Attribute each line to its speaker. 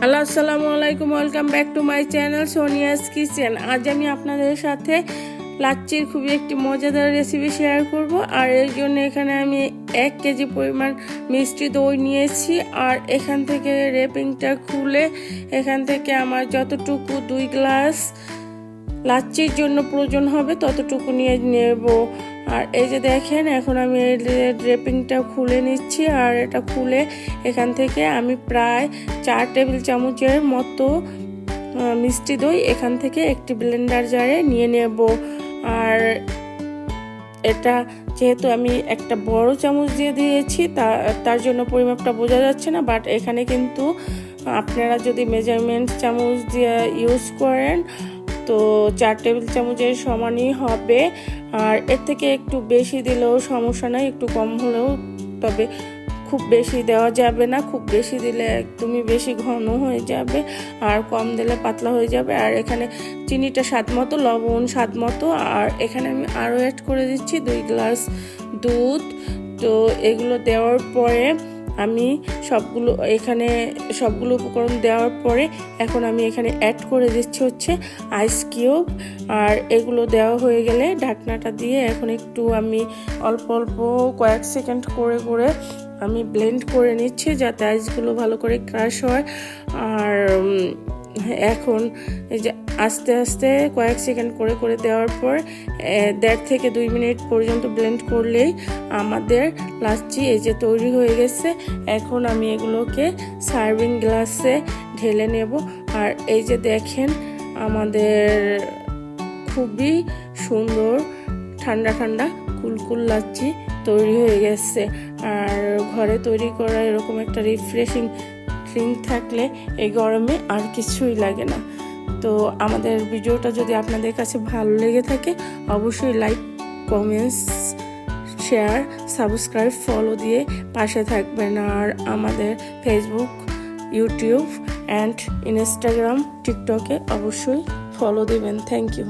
Speaker 1: Hello, আসসালামু আলাইকুম। Welcome back to my channel Sonia's kitchen. আজ আমি আপনাদের সাথে লাচ্চির খুবই একটি মজাদার রেসিপি শেয়ার করব। আর এর জন্য এখানে আমি 1 কেজি পরিমাণ মিষ্টি দই নিয়েছি। আর এখান থেকে র্যাপিংটা খুলে এখান থেকে আমার যতটুকু 2 গ্লাস লাচ্চির জন্য প্রয়োজন হবে ততটুকু নিয়ে নেব। আর এই যে দেখেন, এখন আমি এই র্যাপিংটা খুলে নিচ্ছি। আর এটা খুলে এখান থেকে আমি প্রায় 4 টেবিল চামচের মতো মিষ্টি দই এখান থেকে একটি ব্লেন্ডার জারে নিয়ে নেব। আর এটা যেহেতু আমি একটা বড় চামচ দিয়ে দিয়েছি, তার জন্য পরিমাপটা বোঝা যাচ্ছে না, বাট এখানে কিন্তু আপনারা যদি মেজারমেন্ট চামচ দিয়ে ইউজ করেন তো 4 টেবিল চামচের সমানই হবে। আর এর থেকে একটু বেশি দিলেও সমস্যা নাই, একটু কম হলেও, তবে খুব বেশি দেওয়া যাবে না। খুব বেশি দিলে একদমই বেশি ঘন হয়ে যাবে, আর কম দিলে পাতলা হয়ে যাবে। আর এখানে চিনিটা স্বাদ মতো, লবণ স্বাদ মতো। আর এখানে আমি আরও অ্যাড করে দিচ্ছি 2 গ্লাস দুধ। তো এগুলো দেওয়ার পরে আমি সবগুলো উপকরণ দেওয়ার পরে এখন আমি এখানে অ্যাড করে দিচ্ছি হচ্ছে আইস কিউব। আর এগুলো দেওয়া হয়ে গেলে ঢাকনাটা দিয়ে এখন একটু আমি অল্প অল্প কয়েক সেকেন্ড করে আমি ব্লেন্ড করে নিচ্ছি যাতে আইসগুলো ভালো করে ক্রাশ হয়। আর এখন এই যে আস্তে আস্তে কয়েক সেকেন্ড করে দেওয়ার পর 1.5 থেকে 2 মিনিট পর্যন্ত ব্লেন্ড করলেই আমাদের লাচ্ছি এই যে তৈরি হয়ে গেছে। এখন আমি এগুলোকে সার্ভিং গ্লাসে ঢেলে নেব। আর এই যে দেখেন, আমাদের খুবই সুন্দর ঠান্ডা ঠান্ডা কুলকুল লাচ্ছি তৈরি হয়ে গেছে। আর ঘরে তৈরি করা এরকম একটা রিফ্রেশিং ড্রিঙ্ক থাকলে এই গরমে আর কিছুই লাগে না। তো আমাদের ভিডিওটা যদি আপনাদের কাছে ভালো লেগে থাকে অবশ্যই like, comments, share, subscribe, follow দিয়ে পাশে থাকবেন। আর আমাদের ফেসবুক, ইউটিউব অ্যান্ড ইনস্টাগ্রাম, টিকটকে অবশ্যই ফলো দিবেন। Thank you.